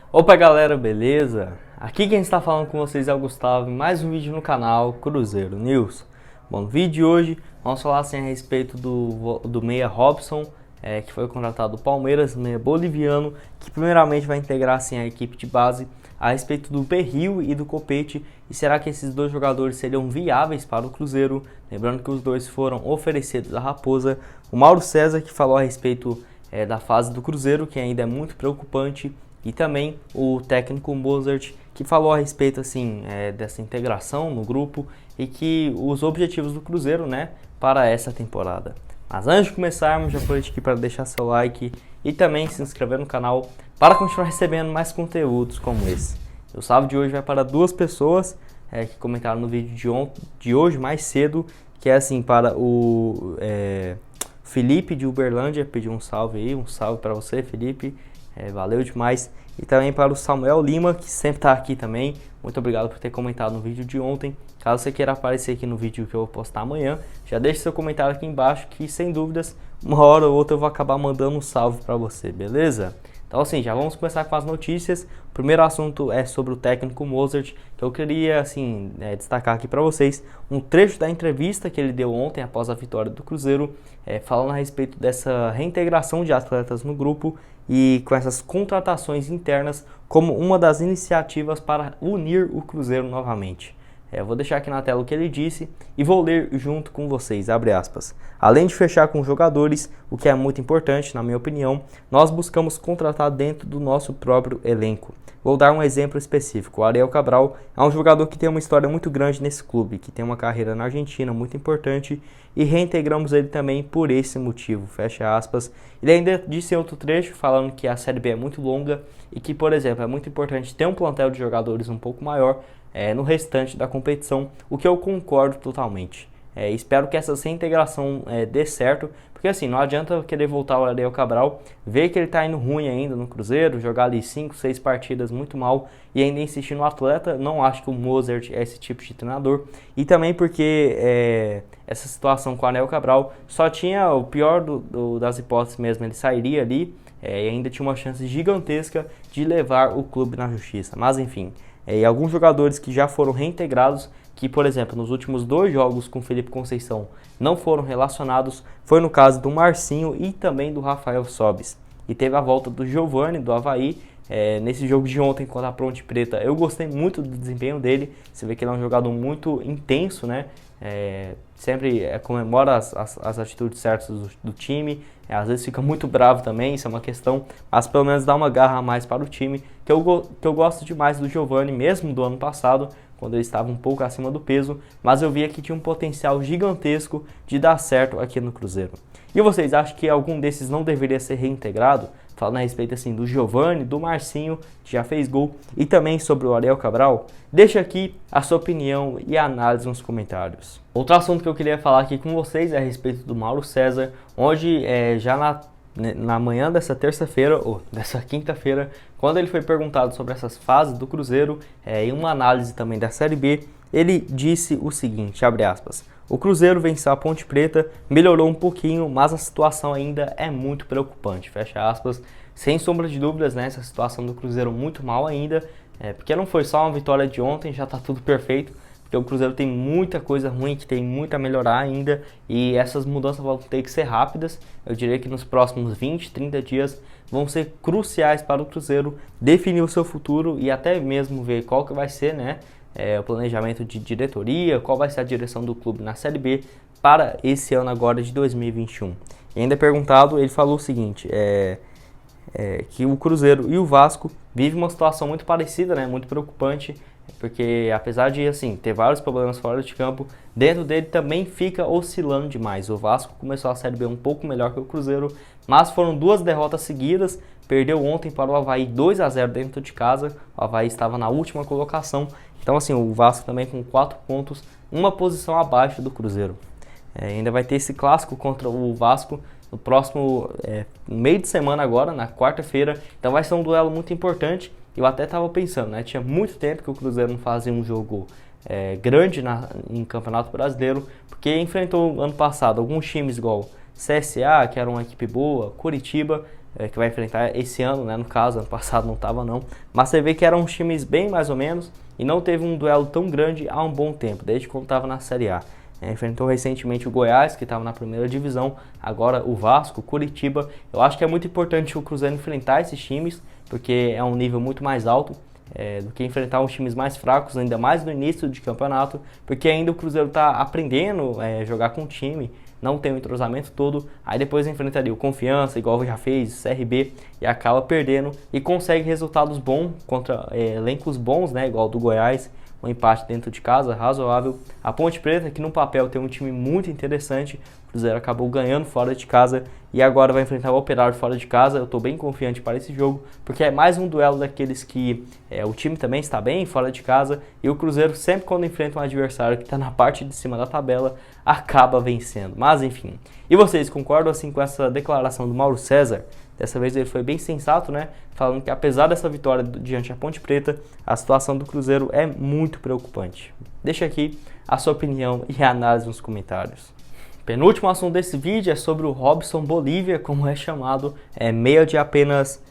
Opa galera, beleza? Aqui quem está falando com vocês é o Gustavo, em mais um vídeo no canal Cruzeiro News. Bom, no vídeo de hoje vamos falar assim, a respeito do meia Robson, que foi contratado do Palmeiras, meia boliviano, que primeiramente vai integrar assim, a equipe de base, a respeito do Berril e do Copete, e será que esses dois jogadores seriam viáveis para o Cruzeiro? Lembrando que os dois foram oferecidos à Raposa. O Mauro César, que falou a respeito da fase do Cruzeiro, que ainda é muito preocupante, e também o técnico Mozart, que falou a respeito assim, dessa integração no grupo e que os objetivos do Cruzeiro, né, para essa temporada. Mas antes de começarmos, já aproveito aqui para deixar seu like e também se inscrever no canal para continuar recebendo mais conteúdos como esse. O salve de hoje vai para duas pessoas que comentaram no vídeo de hoje mais cedo, que é assim, para o Felipe de Uberlândia, pediu um salve aí, um salve para você, Felipe. Valeu demais. E também para o Samuel Lima, que sempre está aqui também. Muito obrigado por ter comentado no vídeo de ontem. Caso você queira aparecer aqui no vídeo que eu vou postar amanhã, já deixe seu comentário aqui embaixo, que sem dúvidas, uma hora ou outra eu vou acabar mandando um salve para você, beleza? Então assim, já vamos começar com as notícias. O primeiro assunto é sobre o técnico Mozart, que eu queria assim, destacar aqui para vocês um trecho da entrevista que ele deu ontem após a vitória do Cruzeiro, falando a respeito dessa reintegração de atletas no grupo e com essas contratações internas como uma das iniciativas para unir o Cruzeiro novamente. Eu vou deixar aqui na tela o que ele disse e vou ler junto com vocês, abre aspas. Além de fechar com jogadores, o que é muito importante, na minha opinião, nós buscamos contratar dentro do nosso próprio elenco. Vou dar um exemplo específico. O Ariel Cabral é um jogador que tem uma história muito grande nesse clube, que tem uma carreira na Argentina muito importante e reintegramos ele também por esse motivo, fecha aspas. Ele ainda disse em outro trecho, falando que a Série B é muito longa e que, por exemplo, é muito importante ter um plantel de jogadores um pouco maior no restante da competição, o que eu concordo totalmente. Espero que essa reintegração dê certo, porque assim, não adianta querer voltar o Ariel Cabral, ver que ele está indo ruim ainda no Cruzeiro, jogar ali 5, 6 partidas muito mal e ainda insistir no atleta. Não acho que o Mozart é esse tipo de treinador, e também porque essa situação com o Ariel Cabral só tinha o pior das hipóteses mesmo, ele sairia ali e ainda tinha uma chance gigantesca de levar o clube na justiça, mas enfim. E alguns jogadores que já foram reintegrados, que por exemplo nos últimos 2 jogos com o Felipe Conceição não foram relacionados, foi no caso do Marcinho e também do Rafael Sobis. E teve a volta do Giovani, do Avaí, nesse jogo de ontem contra a Ponte Preta. Eu gostei muito do desempenho dele, você vê que ele é um jogador muito intenso, né? Sempre comemora as atitudes certas do time, às vezes fica muito bravo também, isso é uma questão, mas pelo menos dá uma garra a mais para o time, que eu gosto demais do Giovani, mesmo do ano passado, quando ele estava um pouco acima do peso, mas eu via que tinha um potencial gigantesco de dar certo aqui no Cruzeiro. E vocês acham que algum desses não deveria ser reintegrado? Falando a respeito assim do Giovani, do Marcinho, que já fez gol, e também sobre o Ariel Cabral? Deixa aqui a sua opinião e a análise nos comentários. Outro assunto que eu queria falar aqui com vocês é a respeito do Mauro César, onde já na manhã dessa terça-feira, ou dessa quinta-feira, quando ele foi perguntado sobre essas fases do Cruzeiro e uma análise também da Série B, ele disse o seguinte, abre aspas: o Cruzeiro venceu a Ponte Preta, melhorou um pouquinho, mas a situação ainda é muito preocupante, fecha aspas. Sem sombra de dúvidas, né, essa situação do Cruzeiro muito mal ainda, porque não foi só uma vitória de ontem, já está tudo perfeito, porque o Cruzeiro tem muita coisa ruim, que tem muito a melhorar ainda, e essas mudanças vão ter que ser rápidas. Eu diria que nos próximos 20, 30 dias vão ser cruciais para o Cruzeiro definir o seu futuro e até mesmo ver qual que vai ser, né, o planejamento de diretoria, qual vai ser a direção do clube na Série B para esse ano agora de 2021. E ainda perguntado, ele falou o seguinte, que o Cruzeiro e o Vasco vivem uma situação muito parecida, né, muito preocupante, porque apesar de assim, ter vários problemas fora de campo, dentro dele também fica oscilando demais. O Vasco começou a Série B um pouco melhor que o Cruzeiro, mas foram 2 derrotas seguidas, perdeu ontem para o Avaí 2-0 dentro de casa, o Avaí estava na última colocação, então assim, o Vasco também com 4 pontos, uma posição abaixo do Cruzeiro. Ainda vai ter esse clássico contra o Vasco no próximo meio de semana agora, na quarta-feira, então vai ser um duelo muito importante. Eu até estava pensando, né? Tinha muito tempo que o Cruzeiro não fazia um jogo grande em Campeonato Brasileiro, porque enfrentou ano passado alguns times igual CSA, que era uma equipe boa, Coritiba, que vai enfrentar esse ano, né? No caso, ano passado não estava não. Mas você vê que eram uns times bem mais ou menos e não teve um duelo tão grande há um bom tempo, desde quando estava na Série A. Enfrentou recentemente o Goiás, que estava na primeira divisão, agora o Vasco, o Curitiba. Eu acho que é muito importante o Cruzeiro enfrentar esses times, porque é um nível muito mais alto do que enfrentar uns times mais fracos, ainda mais no início de campeonato, porque ainda o Cruzeiro está aprendendo a jogar com o time, não tem o entrosamento todo, aí depois enfrentaria o Confiança, igual já fez, o CRB, e acaba perdendo e consegue resultados bons contra elencos bons, né, igual do Goiás, um empate dentro de casa, razoável. A Ponte Preta, que no papel tem um time muito interessante, o Cruzeiro acabou ganhando fora de casa e agora vai enfrentar o Operário fora de casa. Eu estou bem confiante para esse jogo, porque é mais um duelo daqueles que o time também está bem fora de casa e o Cruzeiro sempre quando enfrenta um adversário que está na parte de cima da tabela, acaba vencendo. Mas enfim, e vocês concordam assim com essa declaração do Mauro César? Dessa vez ele foi bem sensato, né? Falando que apesar dessa vitória diante da Ponte Preta, a situação do Cruzeiro é muito preocupante. Deixa aqui a sua opinião e a análise nos comentários. Penúltimo assunto desse vídeo é sobre o Robson Bolívia, como é chamado, meia de apenas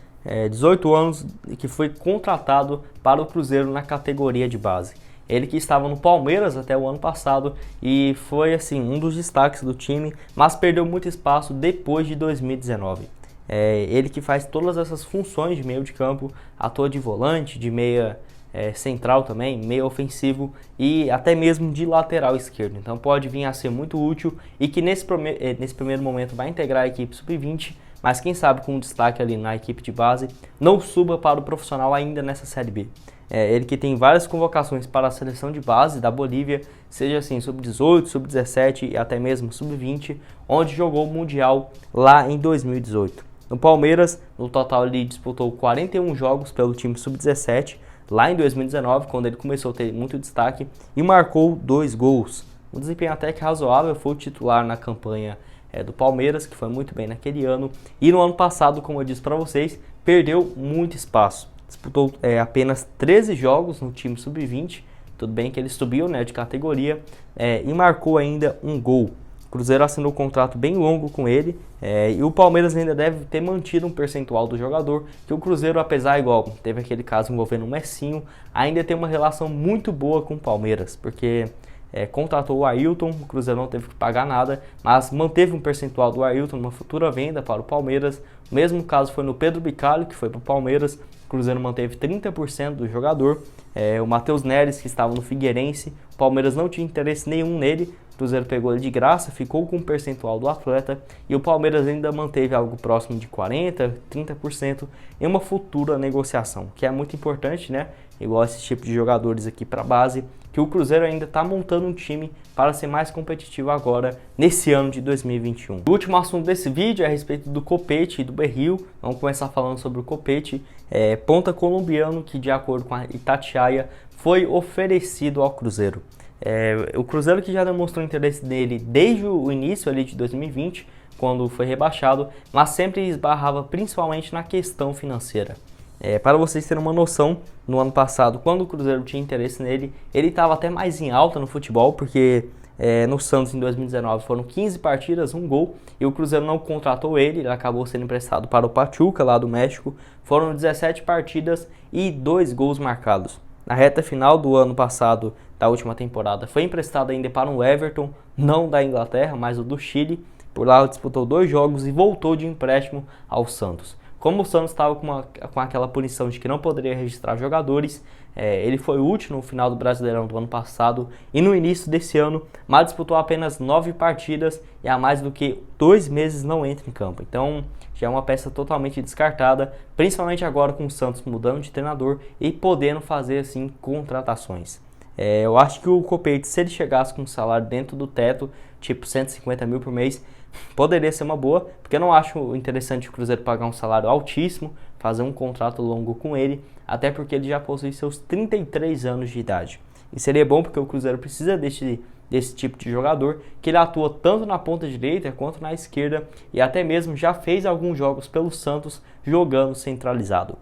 18 anos, que foi contratado para o Cruzeiro na categoria de base. Ele que estava no Palmeiras até o ano passado e foi assim um dos destaques do time, mas perdeu muito espaço depois de 2019. Ele que faz todas essas funções de meio de campo, atua de volante, de meia central também, meio ofensivo e até mesmo de lateral esquerdo. Então pode vir a ser muito útil e que nesse primeiro momento vai integrar a equipe sub-20, mas quem sabe com um destaque ali na equipe de base, não suba para o profissional ainda nessa Série B. Ele que tem várias convocações para a seleção de base da Bolívia, seja assim sub-18, sub-17 e até mesmo sub-20, onde jogou o Mundial lá em 2018. No Palmeiras, no total ele disputou 41 jogos pelo time sub-17, lá em 2019, quando ele começou a ter muito destaque, e marcou 2 gols. Um desempenho até que razoável, foi o titular na campanha do Palmeiras, que foi muito bem naquele ano. E no ano passado, como eu disse para vocês, perdeu muito espaço. Disputou apenas 13 jogos no time sub-20, tudo bem que ele subiu, né, de categoria, e marcou ainda 1 gol. O Cruzeiro assinou um contrato bem longo com ele e o Palmeiras ainda deve ter mantido um percentual do jogador, que o Cruzeiro, apesar igual, teve aquele caso envolvendo o Messinho, ainda tem uma relação muito boa com o Palmeiras, porque contratou o Ailton, o Cruzeiro não teve que pagar nada, mas manteve um percentual do Ailton numa futura venda para o Palmeiras. O mesmo caso foi no Pedro Bicalho, que foi para o Palmeiras, o Cruzeiro manteve 30% do jogador. O Matheus Neres, que estava no Figueirense, o Palmeiras não tinha interesse nenhum nele, o Cruzeiro pegou ele de graça, ficou com um percentual do atleta e o Palmeiras ainda manteve algo próximo de 40%, 30% em uma futura negociação, que é muito importante, né? Igual esse tipo de jogadores aqui para a base, que o Cruzeiro ainda está montando um time para ser mais competitivo agora, nesse ano de 2021. O último assunto desse vídeo é a respeito do Copete e do Berril. Vamos começar falando sobre o Copete, ponta colombiano que, de acordo com a Itatiaia, foi oferecido ao Cruzeiro. O Cruzeiro que já demonstrou interesse nele desde o início ali de 2020, quando foi rebaixado, mas sempre esbarrava principalmente na questão financeira. Para vocês terem uma noção, no ano passado, quando o Cruzeiro tinha interesse nele, ele estava até mais em alta no futebol, porque no Santos em 2019 foram 15 partidas, 1 gol, e o Cruzeiro não contratou ele acabou sendo emprestado para o Pachuca, lá do México. Foram 17 partidas e 2 gols marcados. Na reta final do ano passado, da última temporada, foi emprestado ainda para o Everton, não da Inglaterra, mas o do Chile. Por lá disputou 2 jogos e voltou de empréstimo ao Santos. Como o Santos estava com aquela punição de que não poderia registrar jogadores, ele foi útil no final do Brasileirão do ano passado e no início desse ano, mas disputou apenas 9 partidas e há mais do que 2 meses não entra em campo. Então já é uma peça totalmente descartada, principalmente agora com o Santos mudando de treinador e podendo fazer assim contratações. Eu acho que o Copete, se ele chegasse com um salário dentro do teto, tipo 150 mil por mês, poderia ser uma boa, porque eu não acho interessante o Cruzeiro pagar um salário altíssimo, fazer um contrato longo com ele, até porque ele já possui seus 33 anos de idade. E seria bom porque o Cruzeiro precisa desse tipo de jogador, que ele atua tanto na ponta direita quanto na esquerda, e até mesmo já fez alguns jogos pelo Santos jogando centralizado.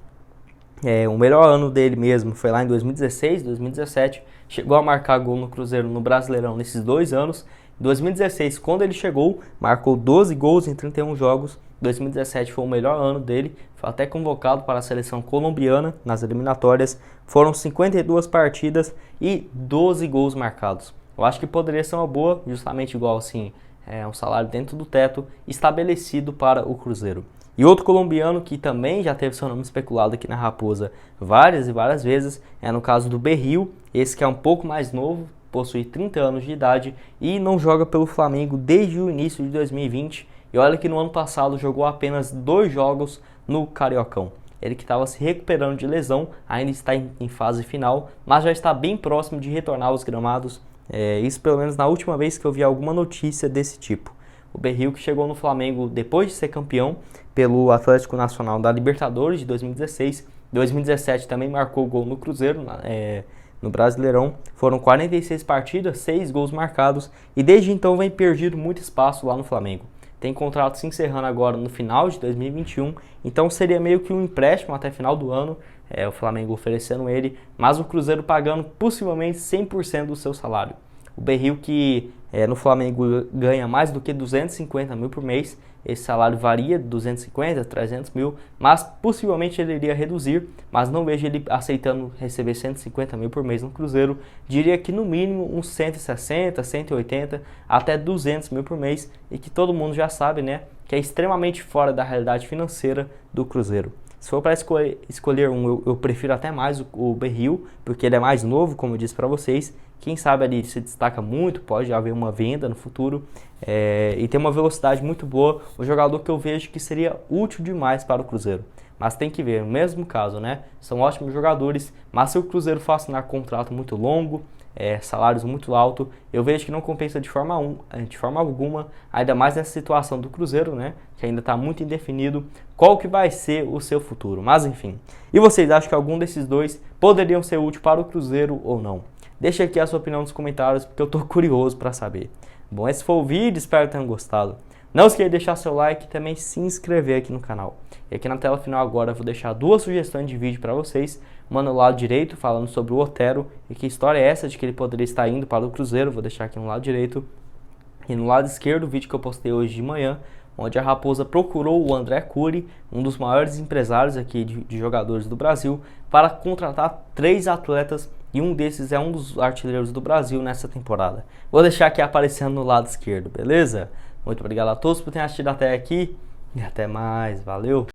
O melhor ano dele mesmo foi lá em 2016, 2017, chegou a marcar gol no Cruzeiro no Brasileirão nesses 2 anos, Em 2016, quando ele chegou, marcou 12 gols em 31 jogos. 2017 foi o melhor ano dele, foi até convocado para a seleção colombiana nas eliminatórias. Foram 52 partidas e 12 gols marcados. Eu acho que poderia ser uma boa, justamente igual assim, um salário dentro do teto estabelecido para o Cruzeiro. E outro colombiano que também já teve seu nome especulado aqui na Raposa várias e várias vezes é no caso do Berril, esse que é um pouco mais novo, possui 30 anos de idade e não joga pelo Flamengo desde o início de 2020. E olha que no ano passado jogou apenas 2 jogos no Cariocão. Ele que estava se recuperando de lesão, ainda está em fase final, mas já está bem próximo de retornar aos gramados. Isso pelo menos na última vez que eu vi alguma notícia desse tipo. O Berril que chegou no Flamengo depois de ser campeão pelo Atlético Nacional da Libertadores de 2016. 2017 também marcou gol no Cruzeiro, no Brasileirão. Foram 46 partidas, 6 gols marcados e desde então vem perdido muito espaço lá no Flamengo. Tem contrato se encerrando agora no final de 2021, então seria meio que um empréstimo até final do ano, o Flamengo oferecendo ele, mas o Cruzeiro pagando possivelmente 100% do seu salário. O Berril que no Flamengo ganha mais do que 250 mil por mês, esse salário varia de 250 a 300 mil, mas possivelmente ele iria reduzir, mas não vejo ele aceitando receber 150 mil por mês no Cruzeiro. Diria que no mínimo uns 160, 180, até 200 mil por mês, e que todo mundo já sabe, né, que é extremamente fora da realidade financeira do Cruzeiro. Se for para escolher um, eu prefiro até mais o Berril, porque ele é mais novo, como eu disse para vocês. Quem sabe ali se destaca muito, pode haver uma venda no futuro, e tem uma velocidade muito boa, um jogador que eu vejo que seria útil demais para o Cruzeiro. Mas tem que ver, no mesmo caso, né? São ótimos jogadores, mas se o Cruzeiro for assinar contrato muito longo, salários muito altos, eu vejo que não compensa de forma alguma, ainda mais nessa situação do Cruzeiro, né? Que ainda está muito indefinido qual que vai ser o seu futuro. Mas enfim, e vocês acham que algum desses dois poderiam ser útil para o Cruzeiro ou não? Deixa aqui a sua opinião nos comentários, porque eu estou curioso para saber. Bom, esse foi o vídeo, espero que tenham gostado. Não esqueça de deixar seu like e também se inscrever aqui no canal. E aqui na tela final agora eu vou deixar 2 sugestões de vídeo para vocês. Uma no lado direito falando sobre o Otero e que história é essa de que ele poderia estar indo para o Cruzeiro. Vou deixar aqui no lado direito. E no lado esquerdo o vídeo que eu postei hoje de manhã, onde a Raposa procurou o André Cury, um dos maiores empresários aqui de jogadores do Brasil, para contratar 3 atletas e um desses é um dos artilheiros do Brasil nessa temporada. Vou deixar aqui aparecendo no lado esquerdo, beleza? Muito obrigado a todos por terem assistido até aqui e até mais, valeu!